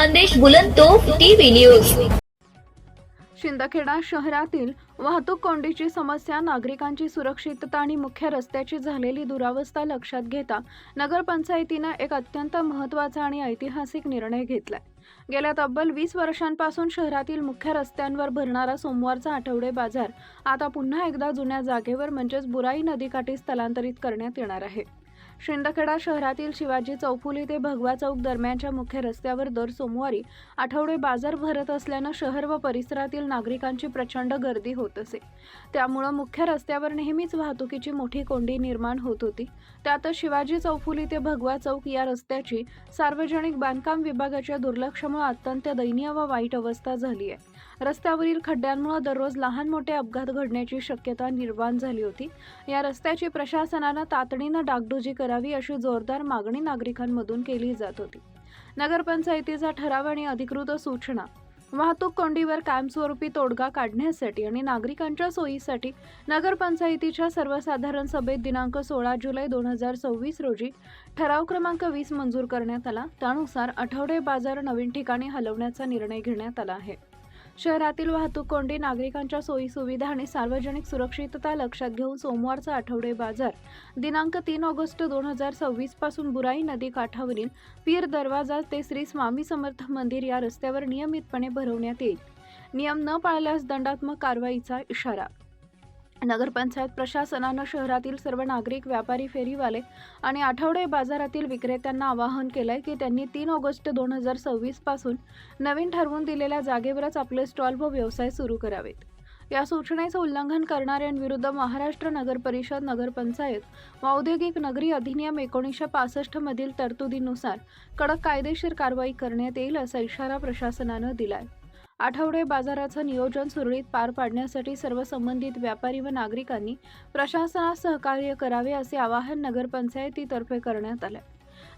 संदेश बुलंदतोफ TV news. Shindkheda शहरातील वाहतूक कोंडीची समस्या, नागरिकांची सुरक्षितता आणि मुख्य रस्त्याची झालेली दुरावस्था लक्षात घेता नगरपंचायतीने एक अत्यंत महत्त्वाचा आणि ऐतिहासिक निर्णय घेतलाय। गेल्या तब्बल 20 वर्षांपासून शहरातील मुख्य रस्त्यांवर भरणारा सोमवारचा आठवडे बाजार आता पुन्हा एकदा जुन्या जागेवर म्हणजेच बुराई नदीकाठी स्थलांतरित करण्यात येणार आहे। शिंदखेडा शहरातील शिवाजी चौफुली ते भगवा चौक दरम्यानच्या मुख्य रस्त्यावर दर सोमवारी आठवडे बाजार भरत असल्याने शहर व परिसरातील नागरिकांची प्रचंड गर्दी होत असे। त्यामुळे मुख्य रस्त्यावर नेहमीच वाहतुकीची मोठी कोंडी निर्माण होत होती। त्यातच शिवाजी चौफुली ते भगवा चौक या रस्त्याची सार्वजनिक बांधकाम विभागाच्या दुर्लक्षामुळे अत्यंत दयनीय व वाईट अवस्था झाली आहे। रस्त्यावरील खड्ड्यांमुळे दररोज लहान मोठे अपघात घडण्याची शक्यता निर्माण झाली होती। या रस्त्याची प्रशासनाने तातडीने डागडुजी करावी अशी जोरदार मागणी नागरिकांमधून केली जात होती। नगरपंचायतीचा ठराव आणि अधिकृत सूचना वाहतूक कोंडीवर कायमस्वरूपी तोडगा काढण्यासाठी आणि नागरिकांच्या सोयीसाठी नगरपंचायतीच्या सर्वसाधारण सभेत दिनांक 16 जुलै 2026 रोजी ठराव क्रमांक 20 मंजूर करण्यात आला। त्यानुसार आठवडे बाजार नवीन ठिकाणी हलवण्याचा निर्णय घेण्यात आला आहे। शहरातील वाहतूक कोंडी, नागरिकांच्या सोयीसुविधा आणि सार्वजनिक सुरक्षितता लक्षात घेऊन सोमवारचा आठवडे बाजार दिनांक 3 ऑगस्ट 2026 पासून बुराई नदी काठावरील पीर दरवाजा ते श्री स्वामी समर्थ मंदिर या रस्त्यावर नियमितपणे भरवण्यात येईल। नियम न पाळल्यास दंडात्मक कारवाईचा इशारा। नगरपंचायत प्रशासनाने शहरातील सर्व नागरिक, व्यापारी, फेरीवाले आणि आठवडे बाजारातील विक्रेत्यांना आवाहन केलंय की त्यांनी 3 ऑगस्ट 2026 पासून नवीन ठरवून दिलेल्या जागेवरच आपले स्टॉल व व्यवसाय सुरू करावेत। या सूचनेचे उल्लंघन करणाऱ्यांविरुद्ध महाराष्ट्र नगर परिषद, नगरपंचायत व औद्योगिक नगरी अधिनियम 1965 मधील तरतुदीनुसार कडक कायदेशीर कारवाई करण्यात येईल असा इशारा प्रशासनाने दिलाय। आठवडे बाजाराचं नियोजन सुरळीत पार पाडण्यासाठी सर्व संबंधित व्यापारी व नागरिकांनी प्रशासनास सहकार्य करावे असे आवाहन नगरपंचायतीतर्फे करण्यात आले।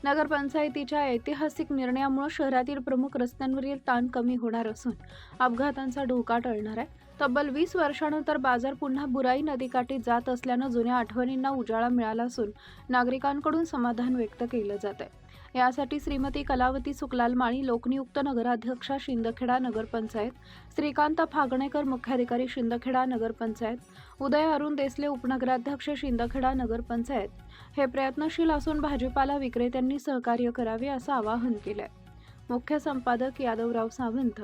नगरपंचायतीच्या ऐतिहासिक निर्णयामुळे शहरातील प्रमुख रस्त्यांवरील ताण कमी होणार असून अपघातांचा धोका टळणार आहे। तब्बल 20 वर्षांनंतर बाजार पुन्हा बुराई नदीकाठी जात असल्याने जुन्या आठवणींना उजाळा मिळाला असून नागरिकांकडून समाधान व्यक्त केलं जात आहे। यासाठी श्रीमती कलावती सुकलाल माळी, लोकनियुक्त नगराध्यक्षा शिंदखेडा नगरपंचायत, श्रीकांत फागणेकर, मुख्याधिकारी शिंदखेडा नगरपंचायत, उदय अरुण देसले, उपनगराध्यक्ष शिंदखेडा नगरपंचायत हे प्रयत्नशील असून भाजीपाला विक्रेत्यांनी सहकार्य करावे असं आवाहन केलंय। मुख्य संपादक यादवराव सावंत।